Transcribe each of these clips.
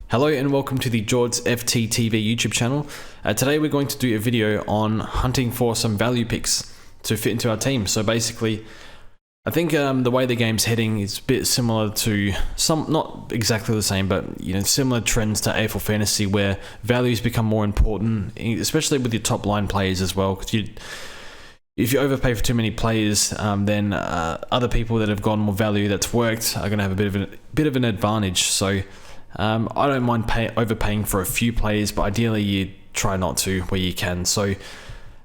Hello and welcome to the George's FT TV YouTube channel. Today we're going to do a video on hunting for some value picks to fit into our team. So basically, I think the way the game's heading is a bit similar to some, not exactly the same, but similar trends to AFL Fantasy where values become more important, especially with your top line players as well. Because if you overpay for too many players, then other people that have gone more value that's worked are going to have a bit of an advantage. So I don't mind overpaying for a few players, but ideally you try not to where you can. So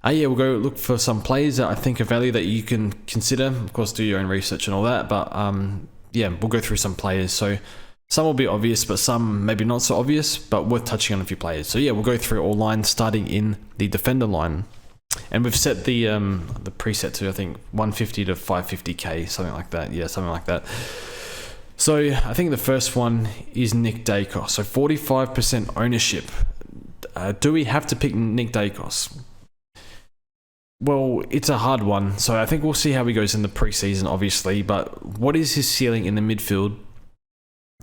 we'll go look for some players that I think are value that you can consider. Of course, do your own research and all that, but we'll go through some players. So some will be obvious, but some maybe not so obvious, but worth touching on a few players. So we'll go through all lines starting in the defender line. And we've set the preset to, I think, 150 to 550k, something like that. Yeah, something like that. So I think the first one is Nick Dacos. So 45% ownership. Do we have to pick Nick Dacos? Well, it's a hard one. So I think we'll see how he goes in the preseason, obviously. But what is his ceiling in the midfield?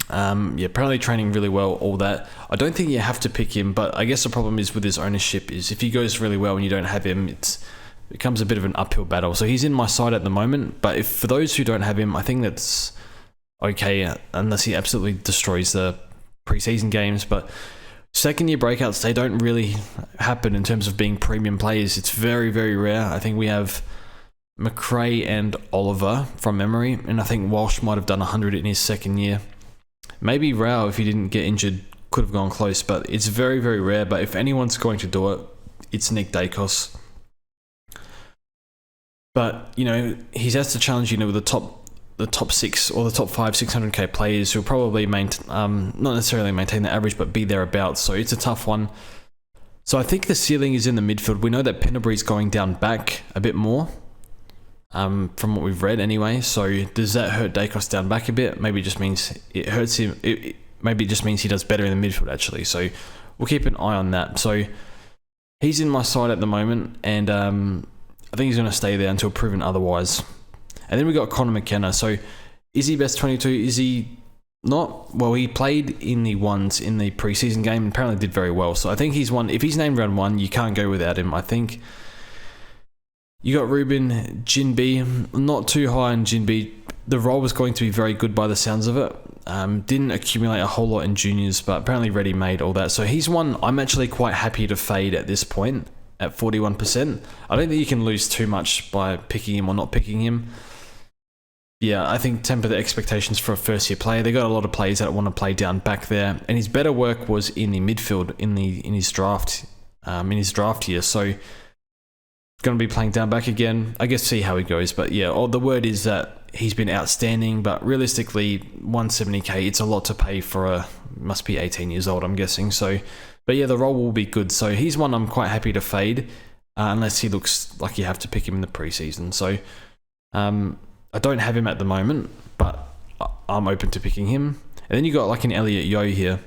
Apparently training really well, all that. I don't think you have to pick him, but I guess the problem is with his ownership is if he goes really well and you don't have him, it becomes a bit of an uphill battle. So he's in my side at the moment, but for those who don't have him, I think that's okay, unless he absolutely destroys the preseason games. But second year breakouts, they don't really happen in terms of being premium players. It's very, very rare. I think we have McRae and Oliver from memory, and I think Walsh might have done 100 in his second year. Maybe Rao, if he didn't get injured, could have gone close, but it's very, very rare. But if anyone's going to do it, it's Nick Dacos. But, he has to challenge, with the top 6 or the top 5 600k players who will probably not necessarily maintain the average, but be thereabouts. So it's a tough one. So I think the ceiling is in the midfield. We know that Pendlebury's going down back a bit more, from what we've read anyway. So does that hurt Dacos down back a bit? Maybe it just means it hurts him. Maybe it just means he does better in the midfield, actually. So we'll keep an eye on that. So he's in my side at the moment, and I think he's going to stay there until proven otherwise. And then we got Connor McKenna. So is he best 22? Is he not? Well, he played in the ones in the preseason game and apparently did very well. So I think he's one. If he's named round 1, you can't go without him, I think. You got Ruben Jinbi. Not too high on Jinbi. The role was going to be very good by the sounds of it. Didn't accumulate a whole lot in juniors, but apparently ready-made, all that. So he's one I'm actually quite happy to fade at this point at 41%. I don't think you can lose too much by picking him or not picking him. I think temper the expectations for a first-year player. They got a lot of players that want to play down back there, and his better work was in the midfield in his draft year. So going to be playing down back again. I guess see how he goes, but the word is that he's been outstanding. But realistically, 170k, it's a lot to pay for must be 18 years old, I'm guessing. So, but the role will be good. So he's one I'm quite happy to fade, unless he looks like you have to pick him in the preseason. So, I don't have him at the moment, but I'm open to picking him. And then you got like an Elliot Yeo here,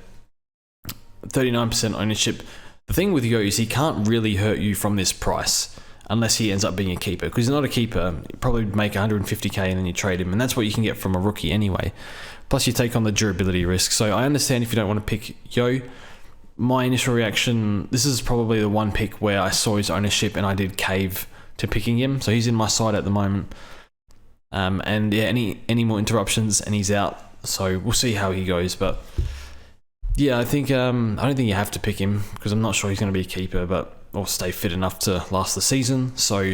39% ownership. The thing with Yeo is he can't really hurt you from this price unless he ends up being a keeper. Because he's not a keeper, you probably make 150k and then you trade him, and that's what you can get from a rookie anyway. Plus you take on the durability risk. So I understand if you don't want to pick Yeo. My initial reaction, this is probably the one pick where I saw his ownership and I did cave to picking him. So he's in my side at the moment. Any more interruptions and he's out. So we'll see how he goes. But I think I don't think you have to pick him because I'm not sure he's going to be a keeper, or stay fit enough to last the season. So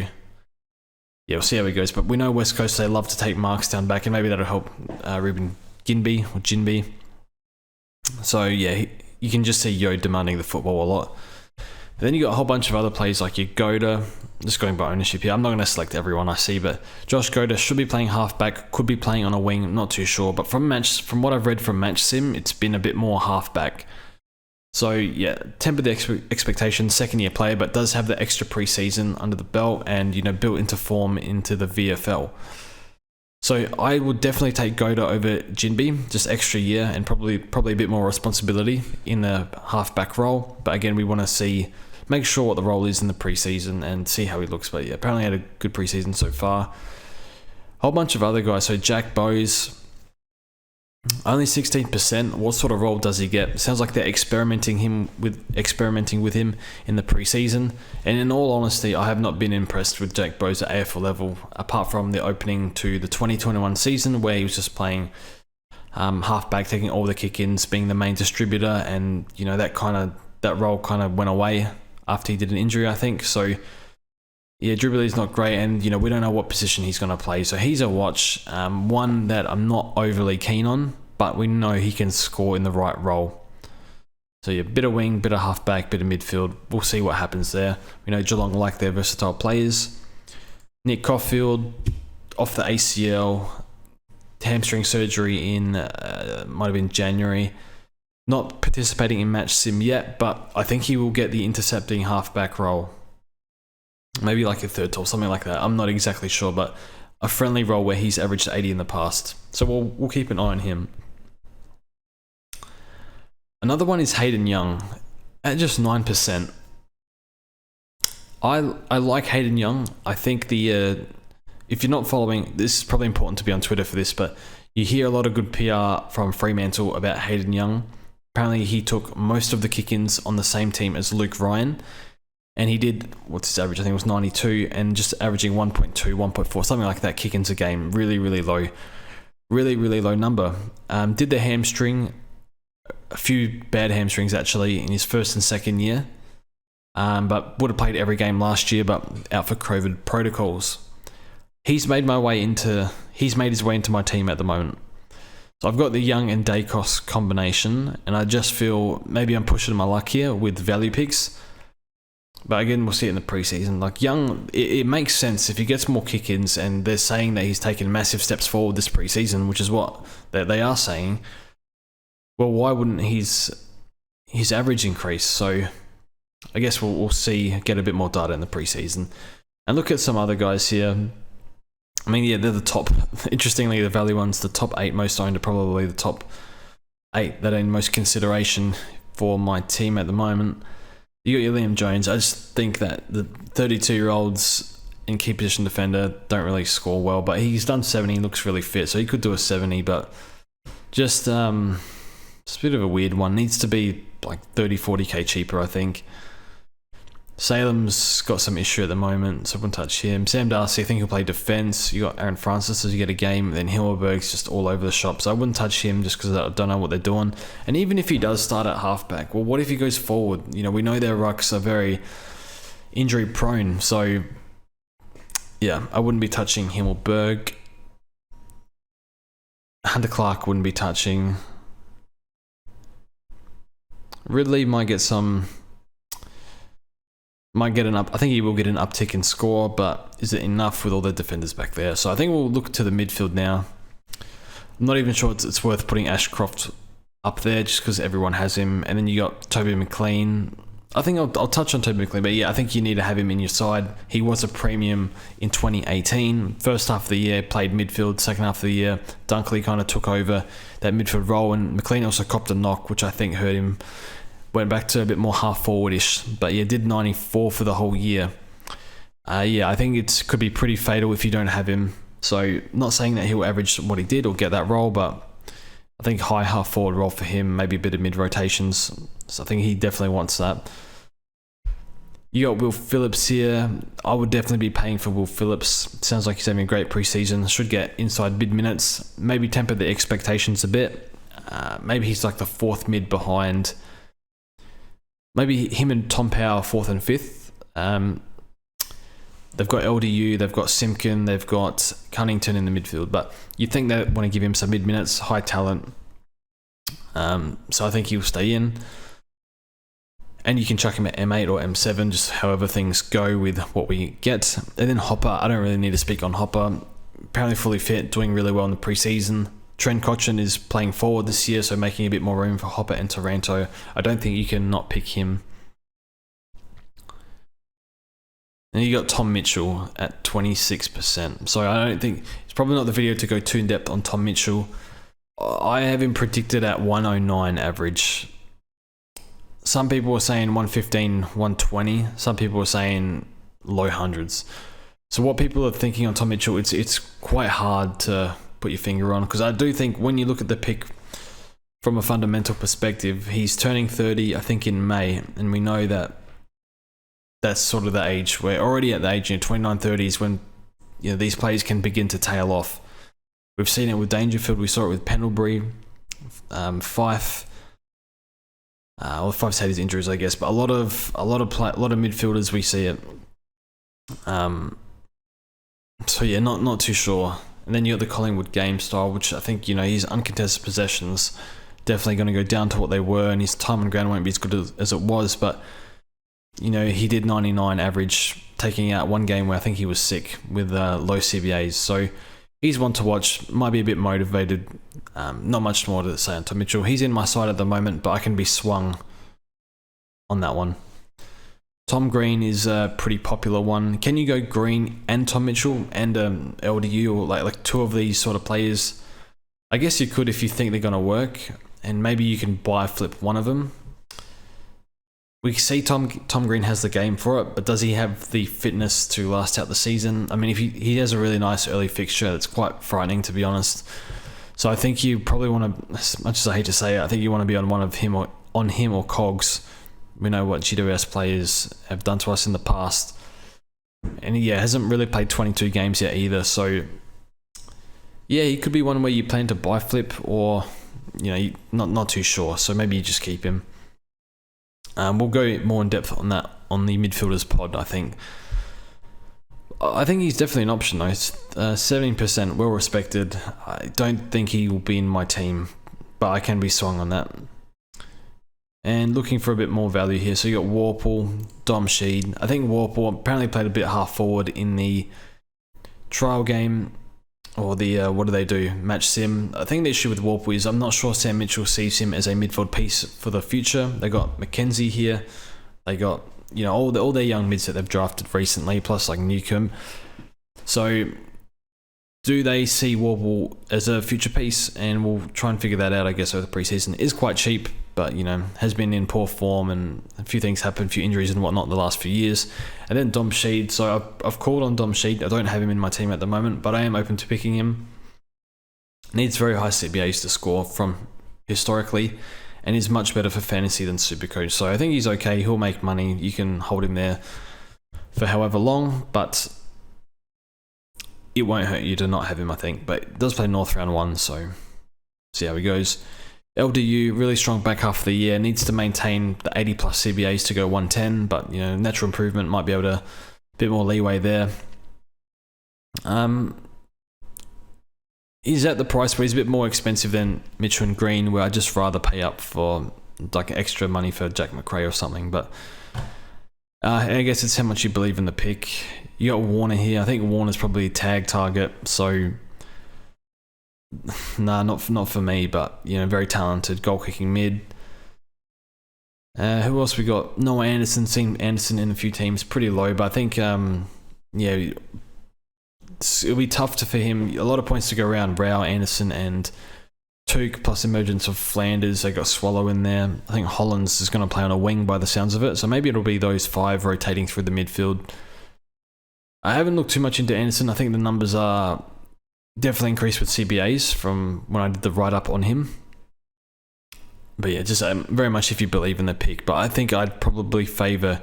we'll see how he goes. But we know West Coast, they love to take marks down back, and maybe that'll help Ruben Jinbi. So you can just see Yeo demanding the football a lot. And then you got a whole bunch of other players like your Goda. Just going by ownership here. I'm not going to select everyone I see, but Josh Goda should be playing halfback, could be playing on a wing, I'm not too sure. But from what I've read from Match Sim, it's been a bit more halfback. So temper the expectations, second year player, but does have the extra preseason under the belt and built into form into the VFL. So I would definitely take Goda over Jinbi, just extra year and probably a bit more responsibility in the halfback role. But again, we want to make sure what the role is in the preseason and see how he looks. But apparently had a good preseason so far. A whole bunch of other guys. So Jack Bowes, Only 16%. What sort of role does he get? Sounds like they're experimenting with him in the preseason. And in all honesty, I have not been impressed with Jake Bowes at AFL level, apart from the opening to the 2021 season where he was just playing halfback, taking all the kick-ins, being the main distributor, and that role kind of went away after he did an injury, I think. So yeah, Dribbly's not great, and we don't know what position he's going to play. So he's a watch, one that I'm not overly keen on, but we know he can score in the right role. So yeah, bit of wing, bit of halfback, bit of midfield. We'll see what happens there. We know Geelong like their versatile players. Nick Caulfield off the ACL, hamstring surgery in might have been January. Not participating in match sim yet, but I think he will get the intercepting halfback role. Maybe like a third top, something like that. I'm not exactly sure, but a friendly role where he's averaged 80 in the past. So we'll keep an eye on him. Another one is Hayden Young at just 9%. I like Hayden Young. I think if you're not following, this is probably important to be on Twitter for this, but you hear a lot of good PR from Fremantle about Hayden Young. Apparently he took most of the kick-ins on the same team as Luke Ryan, and he did, what's his average? I think it was 92, and just averaging 1.2, 1.4, something like that kick-ins a game. Really, really low. Really, really low number. Did the hamstring, a few bad hamstrings actually in his first and second year, but would have played every game last year, but out for COVID protocols. He's made his way into my team at the moment. So I've got the Young and Dacos combination, and I just feel maybe I'm pushing my luck here with value picks. But again, we'll see it in the preseason. Like Young, it makes sense if he gets more kick-ins, and they're saying that he's taken massive steps forward this preseason, which is what they are saying. Well, why wouldn't his average increase? So I guess we'll see, get a bit more data in the preseason. And look at some other guys here. I mean, yeah, they're the top. Interestingly, the value ones, the top 8 most owned, are probably the top 8 that are in most consideration for my team at the moment. You got your Liam Jones. I just think that the 32-year-olds in key position defender don't really score well, but he's done 70. He looks really fit, so he could do a 70. But just it's a bit of a weird one. Needs to be like 30, 40k cheaper, I think. Salem's got some issue at the moment, so I wouldn't touch him. Sam Darcy, I think he'll play defence. You got Aaron Francis as you get a game, then Himmelberg's just all over the shop, so I wouldn't touch him just because I don't know what they're doing. And even if he does start at halfback, well, what if he goes forward? We know their rucks are very injury prone, so yeah, I wouldn't be touching Himmelberg. Hunter Clark wouldn't be touching. Ridley might get I think he will get an uptick in score, but is it enough with all the defenders back there? So I think we'll look to the midfield now. I'm not even sure it's worth putting Ashcroft up there just because everyone has him. And then you got Toby McLean. I think I'll touch on Toby McLean, but yeah, I think you need to have him in your side. He was a premium in 2018. First half of the year, played midfield. Second half of the year, Dunkley kind of took over that midfield role, and McLean also copped a knock, which I think hurt him. Went back to a bit more half-forward-ish, but yeah, did 94 for the whole year. Yeah, I think it could be pretty fatal if you don't have him. So, not saying that he'll average what he did or get that role, but I think high half-forward role for him, maybe a bit of mid-rotations. So I think he definitely wants that. You got Will Phillips here. I would definitely be paying for Will Phillips. Sounds like he's having a great preseason. Should get inside mid-minutes. Maybe temper the expectations a bit. Maybe he's like the 4th mid behind. Maybe him and Tom Power 4th and 5th. They've got LDU, they've got Simpkin, they've got Cunnington in the midfield. But you'd think they want to give him some mid-minutes, high talent. So I think he'll stay in. And you can chuck him at M8 or M7, just however things go with what we get. And then Hopper, I don't really need to speak on Hopper. Apparently fully fit, doing really well in the preseason. Trent Cotchin is playing forward this year, so making a bit more room for Hopper and Taranto. I don't think you can not pick him. And you got Tom Mitchell at 26%. So I don't think, it's probably not the video to go too in depth on Tom Mitchell. I have him predicted at 109 average. Some people were saying 115, 120. Some people were saying low hundreds. So what people are thinking on Tom Mitchell, it's quite hard to put your finger on, because I do think when you look at the pick from a fundamental perspective, he's turning 30, I think, in May, and we know that that's sort of the age. We're already at the age, 29, 30s, when these players can begin to tail off. We've seen it with Dangerfield, we saw it with Pendlebury, Fife. Well, Fife's had his injuries, I guess, but a lot of midfielders we see it. So yeah, not too sure. And then you got the Collingwood game style, which I think his uncontested possessions definitely going to go down to what they were, and his time on ground won't be as good as it was. But he did 99 average, taking out one game where I think he was sick with low CBAs. So he's one to watch. Might be a bit motivated. Not much more to say on Tom Mitchell. He's in my side at the moment, but I can be swung on that one. Tom Green is a pretty popular one. Can you go Green and Tom Mitchell and LDU, or like two of these sort of players? I guess you could if you think they're going to work, and maybe you can buy flip one of them. We see Tom Green has the game for it, but does he have the fitness to last out the season? I mean, if he has a really nice early fixture, that's quite frightening, to be honest. So I think you probably want to, as much as I hate to say it, I think you want to be on one of him or Cogs. We know what GWS players have done to us in the past. And hasn't really played 22 games yet either. So yeah, he could be one where you plan to buy flip, or not too sure. So maybe you just keep him. We'll go more in depth on that on the midfielders pod, I think. I think he's definitely an option though. 17%, well respected. I don't think he will be in my team, but I can be swung on that. And looking for a bit more value here. So you got Warple, Dom Sheed. I think Warple apparently played a bit half forward in the trial game, or the what do they do? Match sim. I think the issue with Warple is I'm not sure Sam Mitchell sees him as a midfield piece for the future. They got McKenzie here. They got all their young mids that they've drafted recently, plus like Newcomb. So do they see Warple as a future piece? And we'll try and figure that out, I guess, over the preseason. It is quite cheap, but has been in poor form, and a few things happened, a few injuries and whatnot in the last few years. And then Dom Sheed. So I've called on Dom Sheed. I don't have him in my team at the moment, but I am open to picking him. Needs very high CBAs to score from historically, and is much better for fantasy than Supercoach. So I think he's okay. He'll make money. You can hold him there for however long, but it won't hurt you to not have him, I think. But it does play North round 1, so see how he goes. LDU, really strong back half of the year. Needs to maintain the 80 plus CBAs to go 110, but natural improvement, might be able to a bit more leeway there. He's at the price where he's a bit more expensive than Mitchell and Green, where I'd just rather pay up for like extra money for Jack McRae or something. But I guess it's how much you believe in the pick. You got Warner here. I think Warner's probably a tag target, so nah, not for me, but very talented goal kicking mid. Who else we got? Noah Anderson. Seen Anderson in a few teams, pretty low, but I think it'll be tough for him. A lot of points to go around. Rao, Anderson, and Took, plus emergence of Flanders. They got Swallow in there. I think Hollands is going to play on a wing by the sounds of it, so maybe it'll be those 5 rotating through the midfield. I haven't looked too much into Anderson. I think the numbers are definitely increased with CBAs from when I did the write-up on him. But yeah, just very much if you believe in the pick. But I think I'd probably favour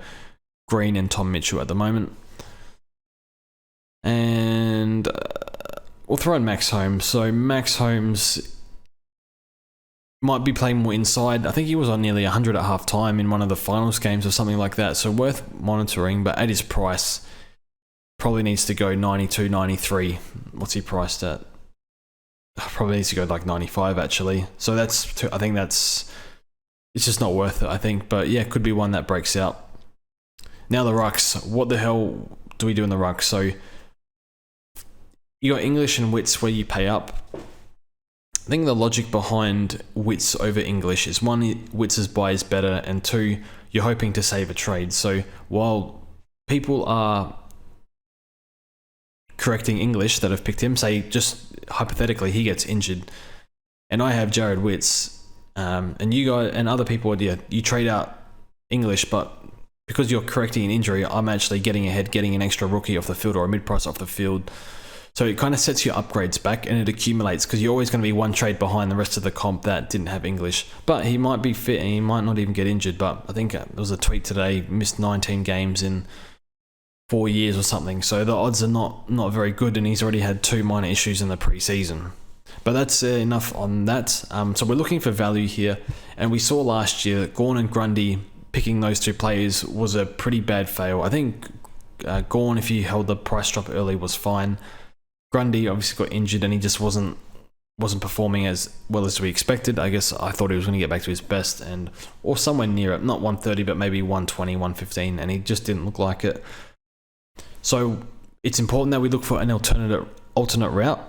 Green and Tom Mitchell at the moment. And we'll throw in Max Holmes. So Max Holmes might be playing more inside. I think he was on nearly 100 at half time in one of the finals games or something like that. So worth monitoring, but at his price, probably needs to go 92, 93. What's he priced at? Probably needs to go like 95 actually. So I think it's just not worth it, I think. But yeah, could be one that breaks out. Now the rucks. What the hell do we do in the rucks? So you got English and Wits where you pay up. I think the logic behind Wits over English is 1, Wits' buy is better, and 2, you're hoping to save a trade. So while people are correcting English that have picked him, say just hypothetically he gets injured, and I have Jared Wits, and you guys and other people, you trade out English, but because you're correcting an injury, I'm actually getting ahead, getting an extra rookie off the field or a mid price off the field. So it kind of sets your upgrades back and it accumulates because you're always going to be one trade behind the rest of the comp that didn't have English. But he might be fit and he might not even get injured. But I think there was a tweet today, missed 19 games in 4 years or something. So the odds are not very good and he's already had 2 minor issues in the preseason. But that's enough on that. So we're looking for value here. And we saw last year that Gawn and Grundy, picking those 2 players was a pretty bad fail. I think Gawn, if you held the price drop early, was fine. Grundy obviously got injured and he just wasn't performing as well as we expected. I guess I thought he was going to get back to his best or somewhere near it, not 130 but maybe 120, 115, and he just didn't look like it. So it's important that we look for an alternate route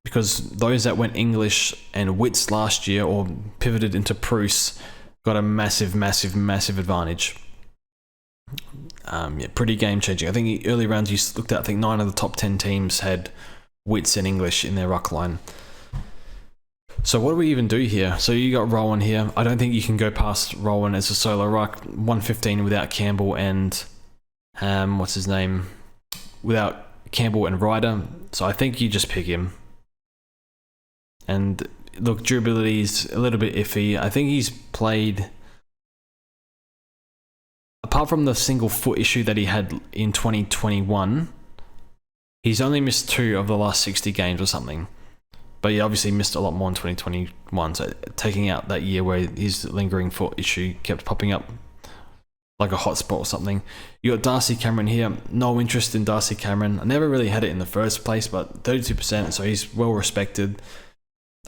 because those that went English and Wits last year or pivoted into Bruce got a massive advantage. Pretty game changing. I think early rounds you looked at, I think 9 of the top 10 teams had Wits and English in their ruck line. So what do we even do here? So you got Rowan here. I don't think you can go past Rowan as a solo ruck. 115 without Campbell and what's his name? Without Campbell and Ryder. So I think you just pick him. And look, durability is a little bit iffy. I think he's played, apart from the single foot issue that he had in 2021, he's only missed 2 of the last 60 games or something. But he obviously missed a lot more in 2021. So taking out that year where his lingering foot issue kept popping up like a hotspot or something. You got Darcy Cameron here. No interest in Darcy Cameron. I never really had it in the first place, but 32%, so he's well respected.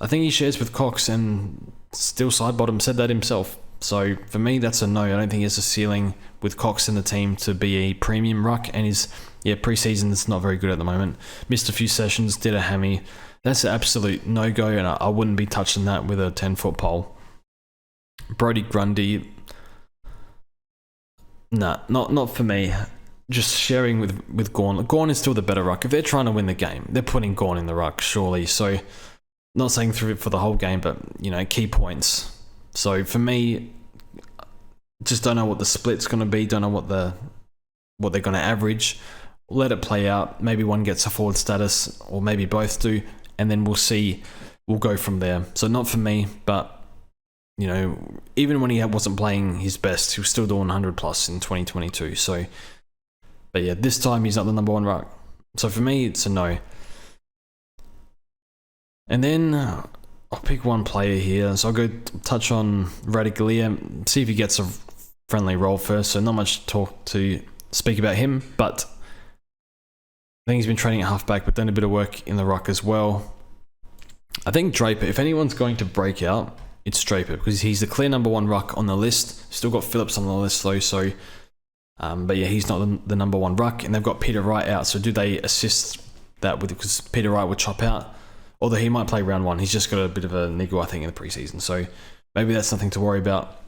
I think he shares with Cox and still side bottom, said that himself. So for me, that's a no. I don't think he has a ceiling with Cox in the team to be a premium ruck, and his preseason is not very good at the moment. Missed a few sessions, did a hammy. That's an absolute no-go, and I wouldn't be touching that with a 10-foot pole. Brodie Grundy, nah, not for me. Just sharing with Gawn. Gawn is still the better ruck. If they're trying to win the game, they're putting Gawn in the ruck, surely. So, not saying through for the whole game, but, key points. So for me, just don't know what the split's going to be. Don't know what they're going to average. Let it play out. Maybe one gets a forward status, or maybe both do, and then we'll see. We'll go from there. So not for me, but even when he wasn't playing his best, he was still doing 100 plus in 2022. So, but yeah, this time he's not the number 1 ruck. So for me, it's a no. And then I'll pick one player here. So I'll go touch on Radicallia, see if he gets a friendly role first. So not much talk to speak about him, but I think he's been training at halfback, but done a bit of work in the ruck as well. I think Draper, if anyone's going to break out, it's Draper, because he's the clear number 1 ruck on the list. Still got Phillips on the list though, so but yeah, he's not the number 1 ruck, and they've got Peter Wright out. So do they assist that with, because Peter Wright would chop out, although he might play round 1. He's just got a bit of a niggle, I think, in the preseason, so maybe that's something to worry about.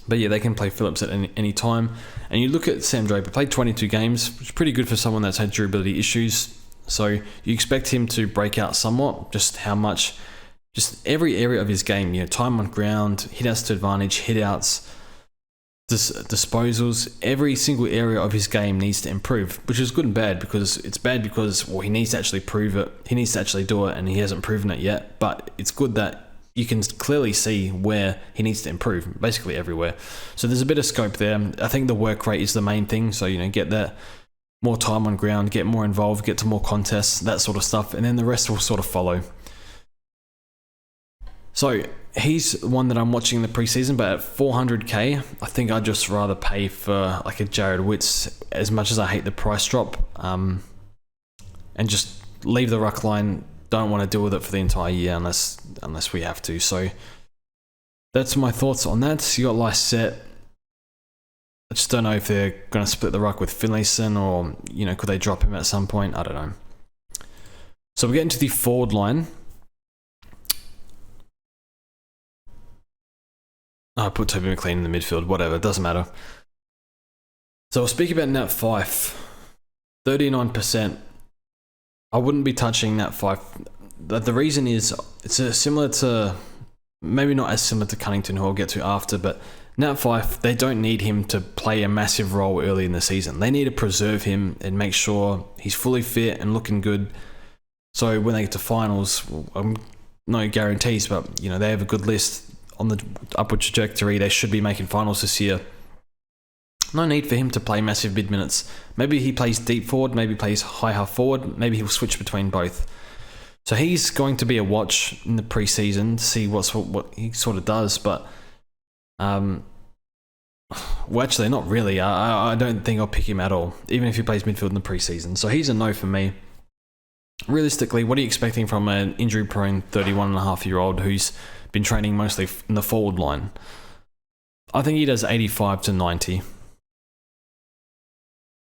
But yeah, they can play Phillips at any time. And you look at Sam Draper, played 22 games, which is pretty good for someone that's had durability issues. So you expect him to break out somewhat. Just how much? Just every area of his game, time on ground, hit outs to advantage, hit outs, disposals, every single area of his game needs to improve, which is good and bad, because it's bad because, well, he needs to actually prove it. He needs to actually do it, and he hasn't proven it yet. But it's good that you can clearly see where he needs to improve, basically everywhere. So there's a bit of scope there. I think the work rate is the main thing. So, get that more time on ground, get more involved, get to more contests, that sort of stuff. And then the rest will sort of follow. So he's one that I'm watching in the preseason, but at 400k, I think I'd just rather pay for like a Jared Witts, as much as I hate the price drop, and just leave the ruck line. Don't want to deal with it for the entire year unless we have to. So that's my thoughts on that. You got Lysette. I just don't know if they're going to split the ruck with Finlayson, or could they drop him at some point? I don't know. So we're getting to the forward line. I put Toby McLean in the midfield. Whatever, it doesn't matter. So I'll speak about Nat Fyfe. 39%. I wouldn't be touching Nat Fyfe. The reason is it's similar to, maybe not as similar to Cunnington, who I'll get to after, but Nat Fyfe, they don't need him to play a massive role early in the season. They need to preserve him and make sure he's fully fit and looking good So when they get to finals, no guarantees, but you know, they have a good list on the upward trajectory. They should be making finals this year. No need for him to play massive mid minutes. Maybe he plays deep forward, maybe plays high half forward, maybe he'll switch between both. So he's going to be a watch in the preseason to see what he sort of does, but well, actually, not really. I don't think I'll pick him at all, even if he plays midfield in the preseason. So he's a no for me. Realistically, what are you expecting from an injury-prone 31.5-year-old who's been training mostly in the forward line? I think he does 85 to 90.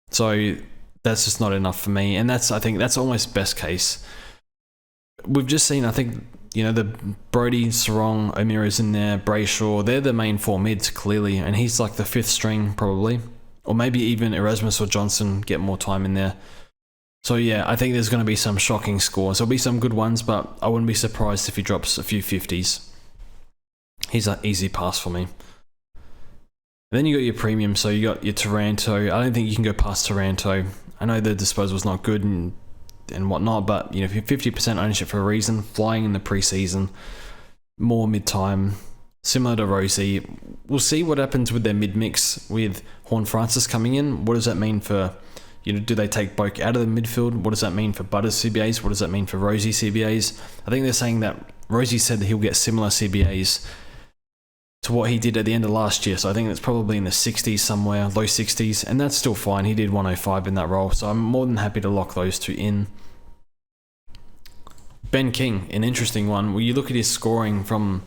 So that's just not enough for me, and I think that's almost best case. We've just seen, I think, you know, the Brody, Sarong, O'Meara's in there, Brayshaw, they're the main four mids, clearly, and he's like the fifth string, probably. Or maybe even Erasmus or Johnson get more time in there. So yeah, I think there's going to be some shocking scores. There'll be some good ones, but I wouldn't be surprised if he drops a few 50s. He's an easy pass for me. And then you got your premium, so you got your Taranto. I don't think you can go past Taranto. I know the disposal's not good and whatnot, but you know, if you're 50% ownership for a reason, flying in the preseason, more mid-time, similar to Rosie. We'll see what happens with their mid-mix with Horn Francis coming in. What does that mean for, you know, do they take Boak out of the midfield? What does that mean for Butters CBAs? What does that mean for Rosie CBAs? I think they're saying that Rosie said that he'll get similar CBAs to what he did at the end of last year. So I think that's probably in the 60s somewhere, low 60s, and that's still fine. He did 105 in that role, so I'm more than happy to lock those two in. Ben King, an interesting one. Well, you look at his scoring from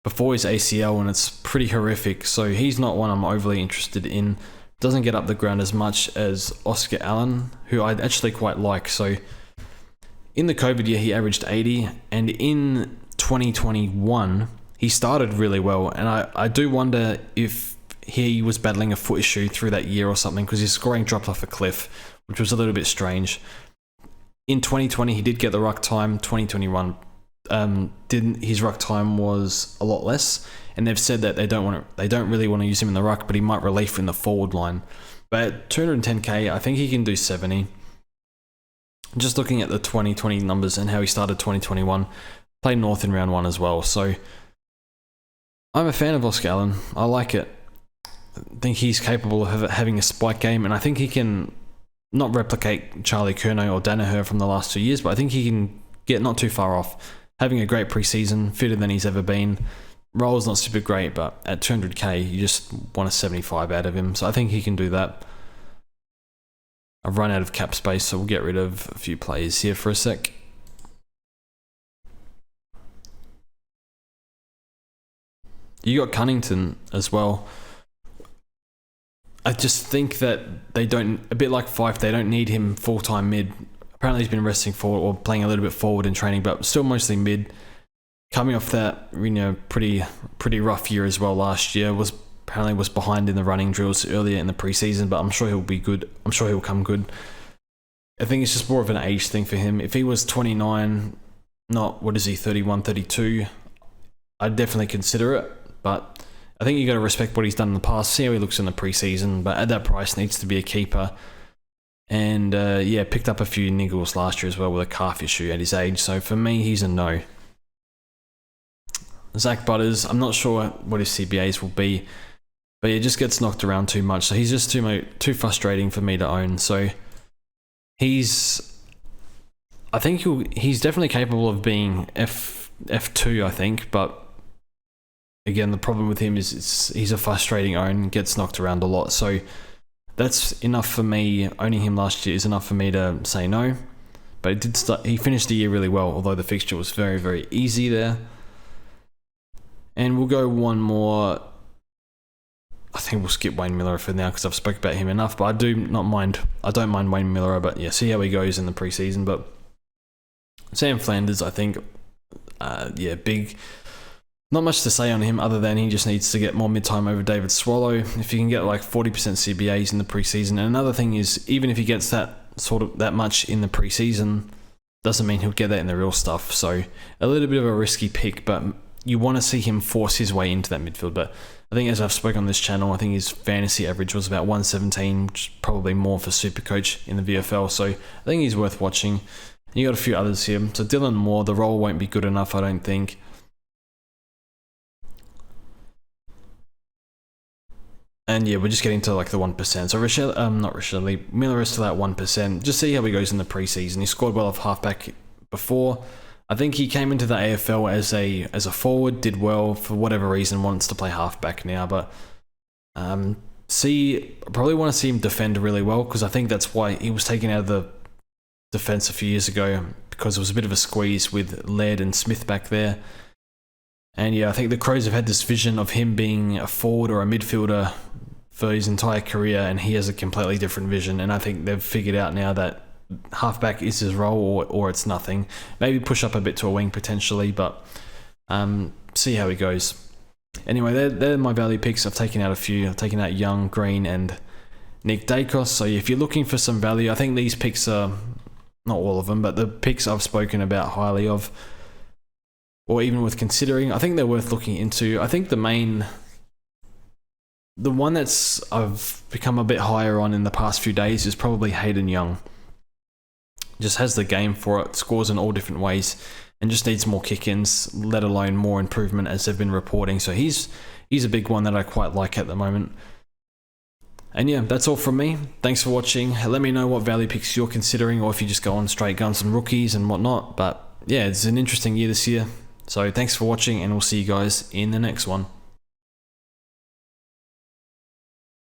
before his ACL, and it's pretty horrific. So he's not one I'm overly interested in. Doesn't get up the ground as much as Oscar Allen, who I actually quite like. So in the COVID year, he averaged 80, and in 2021, he started really well. And I do wonder if he was battling a foot issue through that year or something, because his scoring dropped off a cliff, which was a little bit strange. In 2020, he did get the ruck time. 2021, his ruck time was a lot less, and they've said that they don't really want to use him in the ruck, but he might relief in the forward line. But at 210k, I think he can do 70. Just looking at the 2020 numbers and how he started 2021, played North in round 1 as well. So I'm a fan of Oscar Allen. I like it. I think he's capable of having a spike game, and I think he can not replicate Charlie Curnow or Danaher from the last 2 years, but I think he can get not too far off. Having a great preseason, fitter than he's ever been. Role's not super great, but at 200k, you just want a 75 out of him. So I think he can do that. I've run out of cap space, so we'll get rid of a few players here for a sec. You got Cunnington as well. I just think that they don't, a bit like Fife, they don't need him full-time mid. Apparently he's been resting forward or playing a little bit forward in training, but still mostly mid. Coming off that, you know, pretty rough year as well last year. Was behind in the running drills earlier in the preseason, but I'm sure he'll be good. I'm sure he'll come good. I think it's just more of an age thing for him. If he was 29, not, 31, 32, I'd definitely consider it, but I think you got to respect what he's done in the past, see how he looks in the preseason, but at that price needs to be a keeper. And picked up a few niggles last year as well with a calf issue at his age, so for me, he's a no. Zach Butters, I'm not sure what his CBAs will be, but he just gets knocked around too much, so he's just too frustrating for me to own. So he's definitely capable of being F2, I think, but again, the problem with him is he's a frustrating own, gets knocked around a lot. So that's enough for me. Owning him last year is enough for me to say no. But he finished the year really well, although the fixture was very, very easy there. And we'll go one more. I think we'll skip Wayne Miller for now because I've spoke about him enough. But I don't mind Wayne Miller, but yeah, see how he goes in the preseason. But Sam Flanders, I think, big. Not much to say on him other than he just needs to get more mid-time over David Swallow. If you can get like 40% CBAs in the preseason. And another thing is, even if he gets that much in the preseason, doesn't mean he'll get that in the real stuff. So a little bit of a risky pick, but you want to see him force his way into that midfield. But I think, as I've spoken on this channel, I think his fantasy average was about 117, which is probably more for Supercoach in the VFL. So I think he's worth watching. And you got a few others here. So Dylan Moore, the role won't be good enough, I don't think. And yeah, we're just getting to like the 1%. So not Rochelle, Miller is still at 1%. Just see how he goes in the preseason. He scored well off halfback before. I think he came into the AFL as a forward, did well for whatever reason, wants to play halfback now. But probably want to see him defend really well, because I think that's why he was taken out of the defense a few years ago, because it was a bit of a squeeze with Laird and Smith back there. And yeah, I think the Crows have had this vision of him being a forward or a midfielder for his entire career, and he has a completely different vision. And I think they've figured out now that halfback is his role, or it's nothing. Maybe push up a bit to a wing potentially, but see how he goes. Anyway, they're my value picks. I've taken out a few. I've taken out Young, Green, and Nick Dacos. So if you're looking for some value, I think these picks are, not all of them, but the picks I've spoken about highly of, or even worth considering, I think they're worth looking into. I think the one that's I've become a bit higher on in the past few days is probably Hayden Young. Just has the game for it, scores in all different ways, and just needs more kick-ins, let alone more improvement as they've been reporting. So he's a big one that I quite like at the moment. And yeah, that's all from me. Thanks for watching. Let me know what value picks you're considering, or if you just go on straight guns and rookies and whatnot. But yeah, it's an interesting year this year. So thanks for watching, and we'll see you guys in the next one.